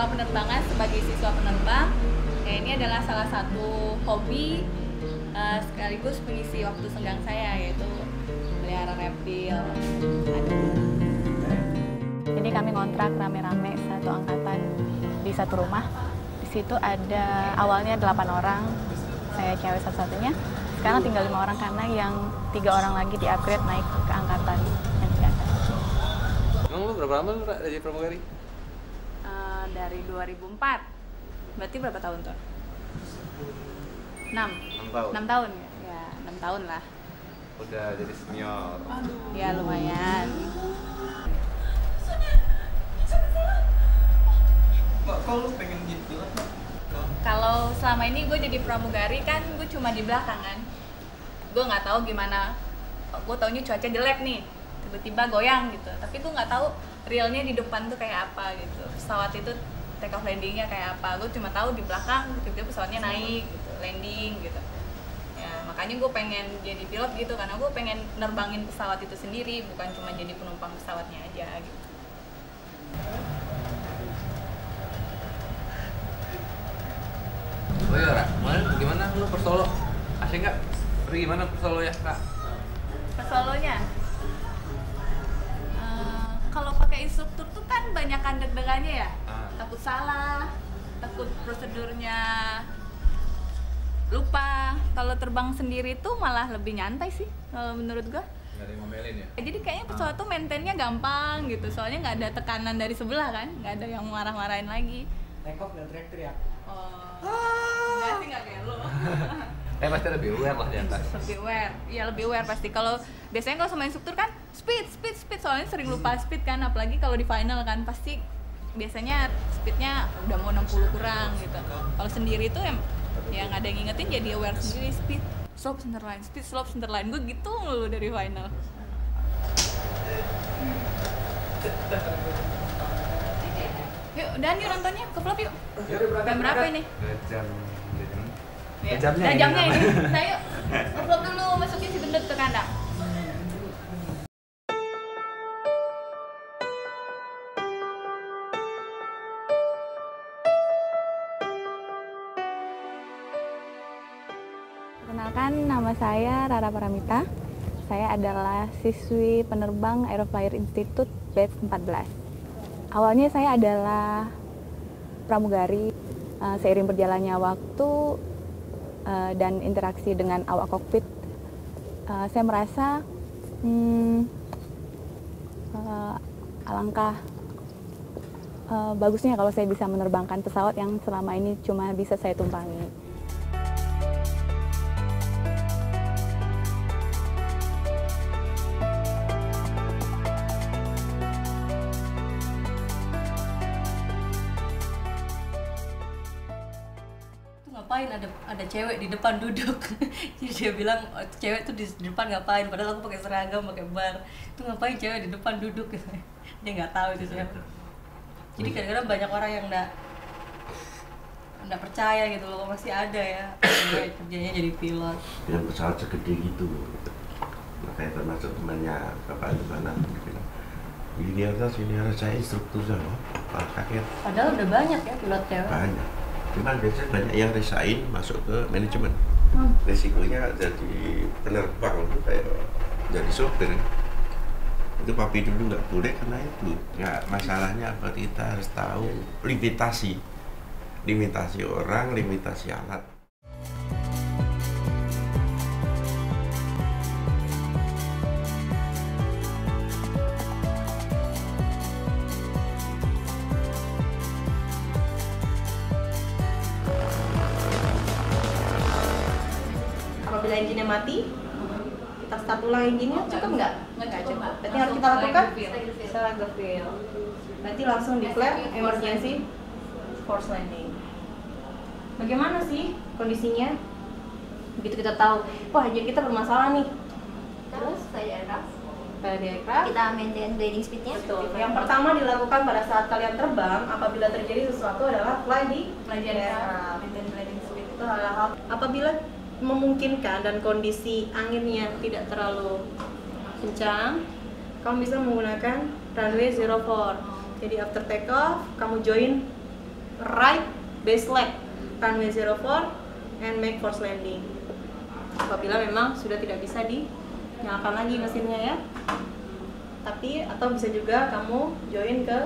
sekolah penerbangan sebagai siswa penerbang. Ya, ini adalah salah satu hobi sekaligus mengisi waktu senggang saya, yaitu melihara reptil. Jadi kami ngontrak rame-rame satu angkatan di satu rumah. Di situ ada awalnya 8 orang, saya cewek satu-satunya. Sekarang tinggal 5 orang karena yang 3 orang lagi di-upgrade naik ke angkatan yang di atas. Emang lu berapa lama lu jadi pramugari? Dari 2004. Berarti berapa tahun tuh? 6 tahun. 6 tahun ya? Ya, 6 tahun lah. Udah jadi senior. Ya lumayan. Mbak, kok lu pengen jadi pilot, Mbak? Kalau selama ini gue jadi pramugari kan gue cuma di belakang kan. Gue nggak tahu gimana. Gue taunya cuaca jelek nih, tiba-tiba goyang gitu. Tapi gue nggak tahu realnya di depan tuh kayak apa gitu. Pesawat itu take off landingnya kayak apa. Gue cuma tahu di belakang tiba-tiba pesawatnya naik gitu, landing gitu. Ya makanya gue pengen jadi pilot gitu karena gue pengen nerbangin pesawat itu sendiri, bukan cuma jadi penumpang pesawatnya aja gitu. Oh iya, Ra, kemarin gimana lu per Solo? Asik nggak? Pergi gimana per Solo ya, Kak? Ke Solonya? Kalau pakai instruktur tuh kan banyak deg-degannya ya. Takut salah, takut prosedurnya lupa. Kalau terbang sendiri tuh malah lebih nyantai sih kalau menurut gua. Nggak ada yang ngomelin ya? Jadi kayaknya pesawat tuh maintainnya gampang gitu, soalnya nggak ada tekanan dari sebelah kan, nggak ada yang marah-marahin lagi. Take off dan teriak-teriak. Enggak sih, nggak kayak lo. Pasti lebih aware lah di atas. Lebih aware, iya lebih aware pasti. Kalau biasanya kalau sama instruktur kan speed, soalnya sering lupa speed kan, apalagi kalau di final kan pasti biasanya speednya udah mau 60 kurang gitu. Kalau sendiri tuh yang ada yang ngingetin jadi aware sendiri, speed, slope, center line, speed, slope, center line. Gue gitu mulu dari final. Yuk, dan yuk nontonnya ke vlog yuk. Jam berapa ini? Jam. Ya, Jamnya nah, ini jamnya ini. namanya. Nah yuk, ke vlog dulu, masukin si gendut ke kandang. Perkenalkan, nama saya Rara Paramita. Saya adalah siswi penerbang Aeroflyer Institute batch 14. Awalnya saya adalah pramugari. Seiring berjalannya waktu dan interaksi dengan awak kokpit, saya merasa alangkah bagusnya kalau saya bisa menerbangkan pesawat yang selama ini cuma bisa saya tumpangi. Ngapain ada cewek di depan duduk. Jadi dia bilang, oh, cewek tuh di depan ngapain, padahal aku pakai seragam, pakai bar. Itu ngapain cewek di depan duduk gitu. Dia nggak tahu itu siapa. Jadi kadang-kadang banyak orang yang nggak percaya gitu loh, masih ada ya cewek kerjanya jadi pilot dengan pesawat segede gitu. Makanya termasuk temannya bapak di mana bilang, ini harus saya instruktur sama kaget. padahal udah banyak ya pilot cewek. Banyak, cuman biasanya banyak yang resign masuk ke manajemen. Resikonya jadi penerbang itu kayak jadi sopir. Itu papi dulu nggak boleh karena itu nggak, masalahnya apa, kita harus tahu limitasi orang, limitasi alat. Apabila engine mati, kita start ulang engine-nya, cukup nggak? Nggak cukup. Berarti harus kita lakukan select the field. Berarti langsung declare emergency force landing. Bagaimana sih kondisinya? Begitu kita tahu, wah engine kita bermasalah nih. Terus saya aircraft, Pada di aircraft, kita maintain gliding speednya. betul. Yang pertama dilakukan pada saat kalian terbang, apabila terjadi sesuatu adalah fly di aircraft. Maintain gliding speed. Itu hal-hal apabila memungkinkan dan kondisi anginnya tidak terlalu kencang, kamu bisa menggunakan runway 04. Jadi after take off, kamu join right base leg, runway 04 and make force landing. Apabila memang sudah tidak bisa dinyalakan lagi mesinnya ya. Tapi atau bisa juga kamu join ke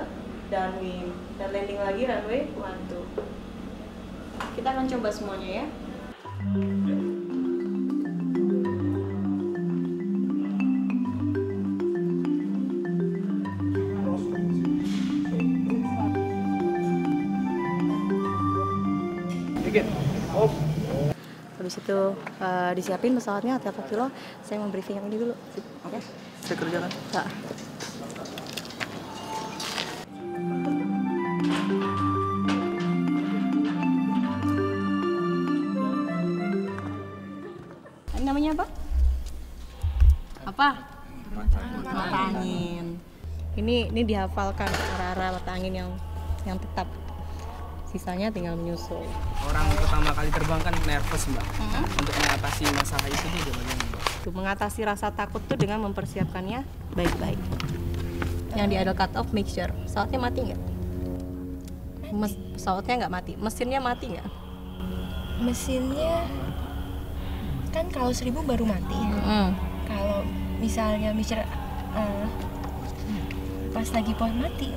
downwind dan landing lagi runway 12. Kita akan coba semuanya ya. Habis itu disiapin pesawatnya berapa kilo, saya mau briefing yang ini dulu. Oke, saya kerjakan. Nah. Ini namanya apa? Apa? Mata angin. Ini dihafalkan arah-arah mata angin yang tetap. Sisanya tinggal menyusul. Orang pertama kali terbang kan nervous mbak. Untuk mengatasi masalah itu tuh gimana mbak? Mengatasi rasa takut tuh dengan mempersiapkannya baik-baik. Yang di idle cut off make sure pesawatnya mati nggak? Pesawatnya nggak mati, mesinnya mati nggak? Mesinnya kan kalau 1000 baru mati. Kalau misalnya mixture pas lagi pon mati.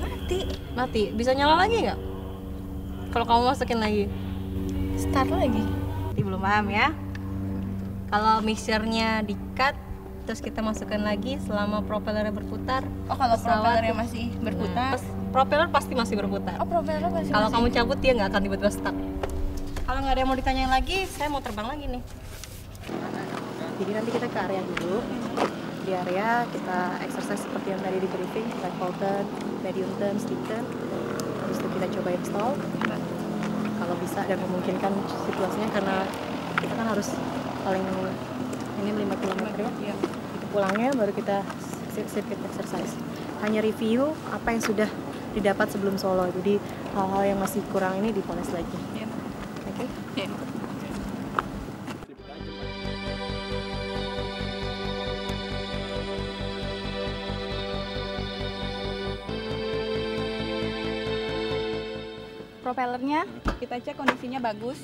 Bisa nyala lagi nggak? Kalau kamu masukin lagi, Start lagi. belum paham ya? Kalau mixture-nya di-cut, terus kita masukkan lagi selama propellernya berputar. Oh, kalau pesawat- propellernya masih berputar. Propeller pasti masih berputar. Oh, propeller masih. Kalau kamu cabut dia nggak akan tiba-tiba stuck. Kalau nggak ada yang mau ditanyain lagi, saya mau terbang lagi nih. Jadi nanti kita ke area dulu. Di area kita exercise seperti yang tadi di briefing, flat turn, medium turn, stick turn. Habis itu kita coba install. Kalau bisa dan memungkinkan situasinya, karena kita kan harus paling ini 5 km ya. Itu pulangnya baru kita circuit exercise. Hanya review apa yang sudah didapat sebelum solo. Jadi hal-hal yang masih kurang ini dipoles lagi. Oke? Propellernya kita cek kondisinya bagus.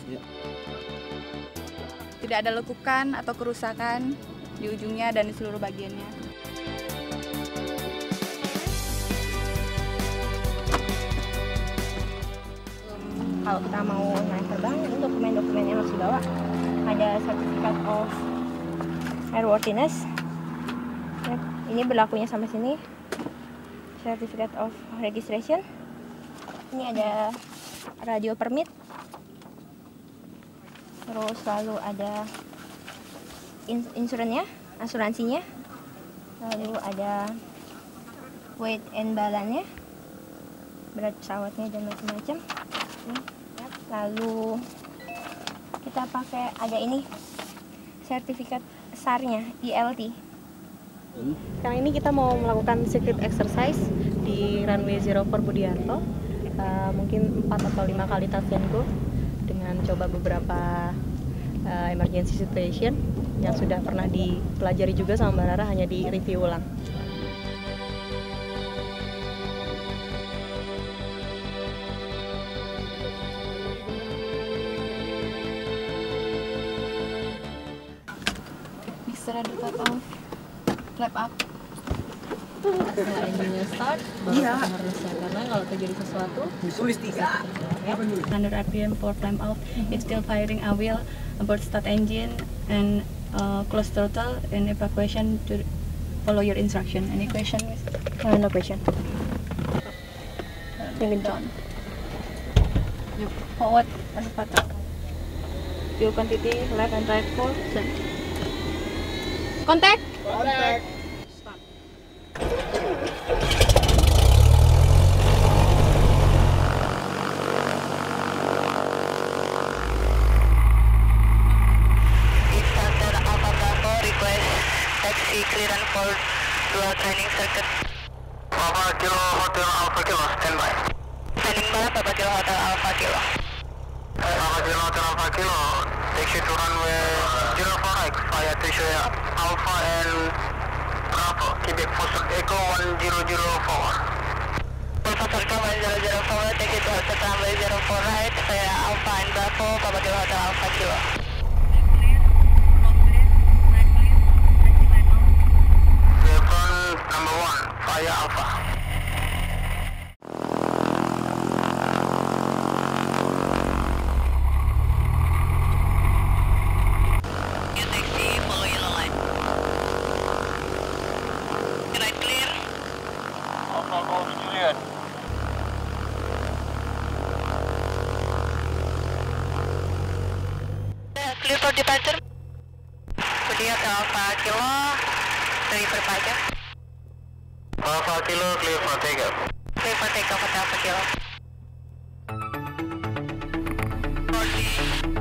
Tidak ada lekukan atau kerusakan di ujungnya dan di seluruh bagiannya. Kalau kita mau naik terbang, ini dokumen-dokumen yang harus dibawa. Ada Certificate of Airworthiness. Ya, ini berlakunya sampai sini. Certificate of Registration. Ini ada radio permit. Terus lalu ada insuransinya, asuransinya. Lalu ada weight and balance-nya, berat pesawatnya dan macam-macam. Lalu kita pakai ada ini sertifikat SAR-nya, ILT. Sekarang ini kita mau melakukan circuit exercise di runway 04 Budiarto. Mungkin 4 atau 5 kali touch and go dengan coba beberapa emergency situation yang sudah pernah dipelajari juga sama Mbak Rara, hanya di review ulang. Mixer ada cut off, flap up. Setelah engine-nya start, baru kita harusnya, karena kalau terjadi sesuatu Tulis 3. 100 RPM for climb out. It's still firing a wheel, abort start engine, and close throttle and evacuation to follow your instruction. Any question, Miss? no question. Bring it down. Forward, patah. Fuel quantity, left and right full, set. Contact! Clearance for dual training circuit. Papa Kilo Hotel Alpha Kilo, standby. Standing by, Papa Kilo Hotel Alpha Kilo. Papa Kilo Hotel Alpha Kilo, taxi to runway 04X via Tricia Alpha and Bravo, Quebec Foster Echo 1004. Papa Circle 1004, take it to Hotel Runway 04 right, saya Alpha and Bravo, Papa Kilo Hotel Alpha Kilo. Number 1, Fire Alpha. You taxi, follow yellow line. Right clear. Alpha Golf Juliet. Clear for departure. Kemudian ke Alpha Kilo, dari berpajak. Alpha Kilo, clear for takeoff. Clear for takeoff, Hotel Alpha Kilo. 40. 50.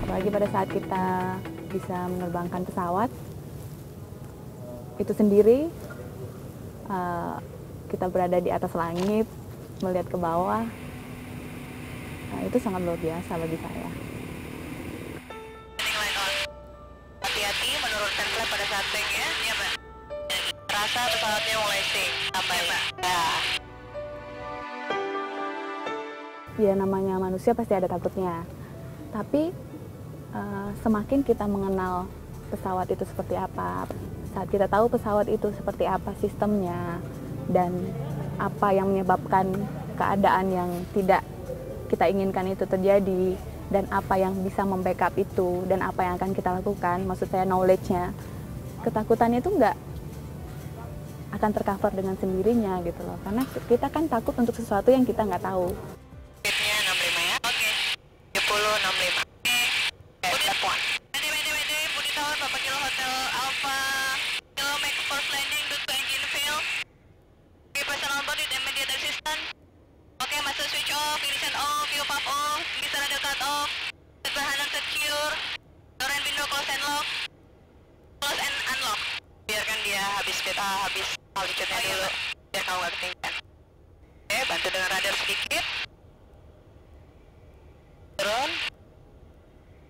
Apalagi pada saat kita bisa menerbangkan pesawat itu sendiri, kita berada di atas langit, melihat ke bawah, itu sangat luar biasa bagi saya. Hati-hati menurunkan flap pada saat tank ya. Iya, Mbak. Rasa pesawatnya mulai sink. Sampai, Mbak. Ya namanya manusia pasti ada takutnya, tapi semakin kita mengenal pesawat itu seperti apa, saat kita tahu pesawat itu seperti apa sistemnya dan apa yang menyebabkan keadaan yang tidak kita inginkan itu terjadi dan apa yang bisa membackup itu dan apa yang akan kita lakukan, maksud saya knowledge-nya, ketakutan itu nggak akan tercover dengan sendirinya gitu loh, karena kita kan takut untuk sesuatu yang kita nggak tahu. Speednya 65 ya. Oke. 70 65. Budi Tower, Papa Kilo Hotel Alpha Kilo, make first landing due to engine fail. Okay, personal body immediate assistance. Oke, master switch off, ignition off, fuel pump off, bisa radio cut off, pertahanan secure, door and window close and lock, close and unlock. Biarkan dia habis speed, habis altitude-nya dulu, biar kamu gak ketinggian. Oke, bantu dengan radar sedikit. Turun.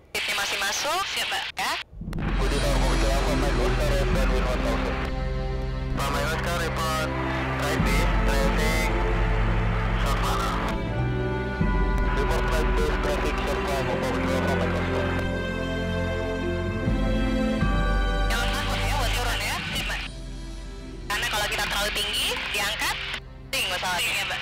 Speednya masih masuk, siap Mbak ya. Budi Tower Mobil Alpha, Mike Oscar, dan Win 1000. Mike Oscar, report, right base, traffic, Savannah. Report right base, traffic, Savannah, Mobil Alpha, Mike Oscar. Jangan takut ya buat turun ya, siap Mbak. Karena kalau kita terlalu tinggi, diangkat, ting pesawatnya ya Mbak.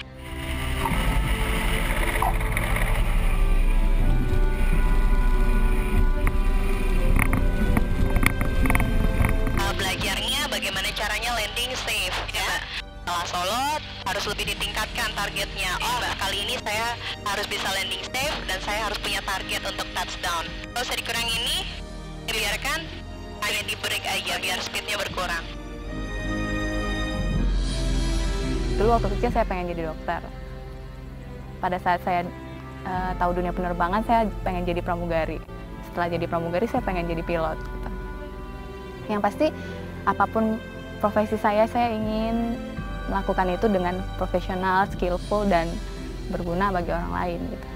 Belajarnya bagaimana caranya landing safe ya. Setelah Solo harus lebih ditingkatkan targetnya. Oh, kali ini saya harus bisa landing safe dan saya harus punya target untuk touchdown. Kalau usah dikurangi ini, dibiarkan hanya di break aja biar speednya berkurang. Dulu waktu kecil saya pengen jadi dokter. Pada saat saya tahu dunia penerbangan, saya pengen jadi pramugari. Setelah jadi pramugari, saya pengen jadi pilot. Gitu. Yang pasti apapun profesi saya ingin melakukan itu dengan profesional, skillful, dan berguna bagi orang lain. Gitu.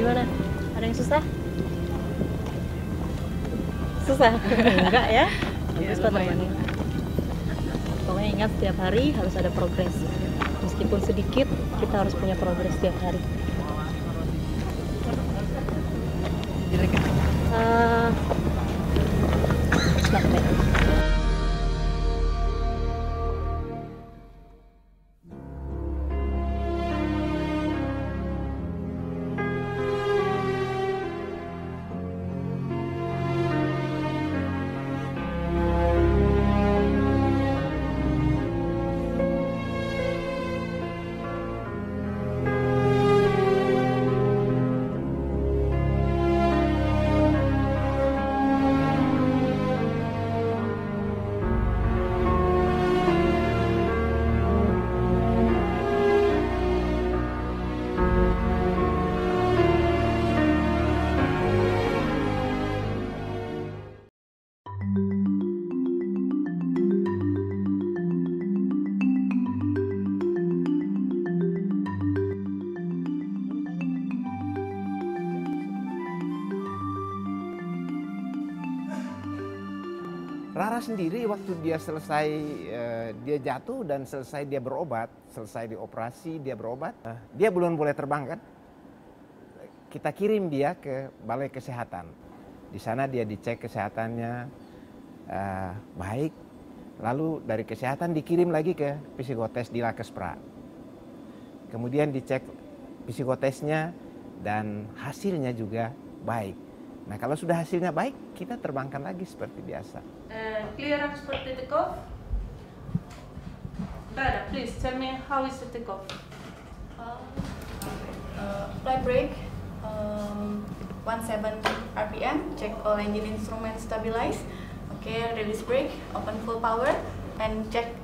Gimana? Ada yang susah? Susah? Enggak ya? Bagus kok teman. Pokoknya ingat setiap hari harus ada progres. Meskipun sedikit, kita harus punya progres setiap hari. Rara sendiri waktu dia selesai dia jatuh dan selesai dia berobat, selesai dioperasi dia berobat, dia belum boleh terbang kan? Kita kirim dia ke balai kesehatan. Di sana dia dicek kesehatannya baik, lalu dari kesehatan dikirim lagi ke psikotes di Lakespra. Kemudian dicek psikotesnya dan hasilnya juga baik. Nah kalau sudah hasilnya baik, kita terbangkan lagi seperti biasa. Clearance for the takeoff. Rara, please tell me how is the takeoff? Flight brake, 17 RPM, check all engine instruments stabilize. Okay, release brake, open full power, and check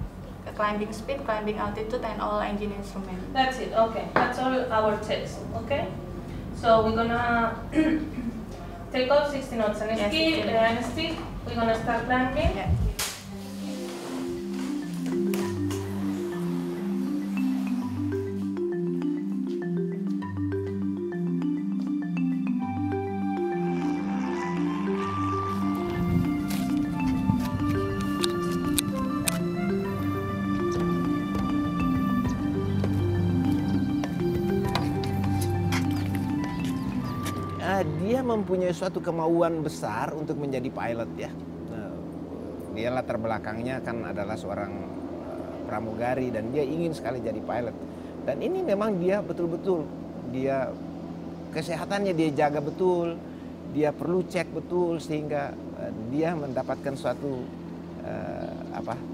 climbing speed, climbing altitude, and all engine instruments. That's it, okay. That's all our checks, okay? So we're gonna take off 60 knots and speed, and stick. We're gonna start climbing. Yeah. Dia mempunyai suatu kemauan besar untuk menjadi pilot ya. Dia latar belakangnya kan adalah seorang pramugari dan dia ingin sekali jadi pilot. Dan ini memang dia betul-betul dia kesehatannya dia jaga betul, dia perlu cek betul sehingga dia mendapatkan suatu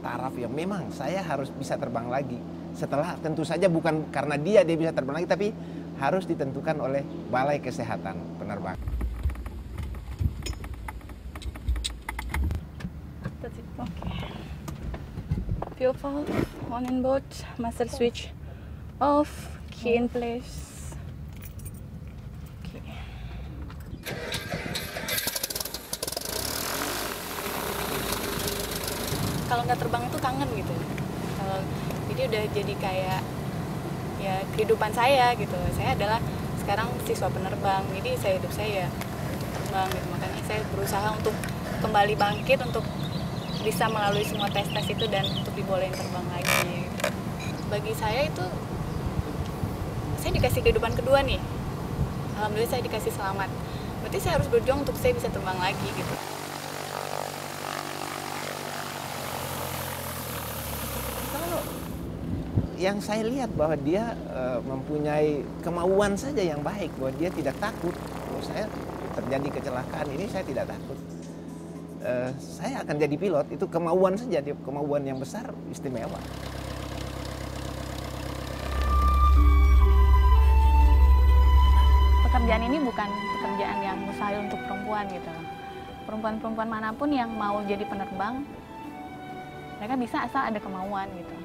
taraf yang memang saya harus bisa terbang lagi. Setelah tentu saja bukan karena dia bisa terbang lagi, tapi harus ditentukan oleh Balai Kesehatan Penerbangan. That's it. Okay. Fuel valve on in board, master switch off, key in place. Okay. Kalau nggak terbang itu kangen gitu. Jadi udah jadi kayak ya kehidupan saya gitu. Saya adalah sekarang siswa penerbang, jadi hidup saya untuk terbang gitu. Makanya saya berusaha untuk kembali bangkit untuk bisa melalui semua tes-tes itu dan untuk dibolehin terbang lagi. Bagi saya itu, saya dikasih kehidupan kedua nih. Alhamdulillah saya dikasih selamat. Berarti saya harus berjuang untuk saya bisa terbang lagi gitu. Yang saya lihat bahwa dia mempunyai kemauan saja yang baik, bahwa dia tidak takut. Kalau saya terjadi kecelakaan ini saya tidak takut. Saya akan jadi pilot, itu kemauan saja, kemauan yang besar, istimewa. Pekerjaan ini bukan pekerjaan yang mustahil untuk perempuan gitu. Perempuan-perempuan manapun yang mau jadi penerbang, mereka bisa asal ada kemauan gitu.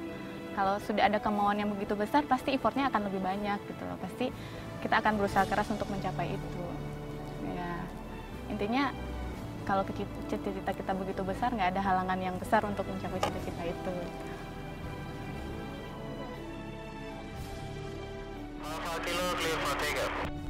Kalau sudah ada kemauan yang begitu besar, pasti effortnya akan lebih banyak gitu loh. Pasti kita akan berusaha keras untuk mencapai itu. Ya, intinya kalau cita-cita kita begitu besar, nggak ada halangan yang besar untuk mencapai cita-cita itu. Alpha Kilo, clear for takeoff.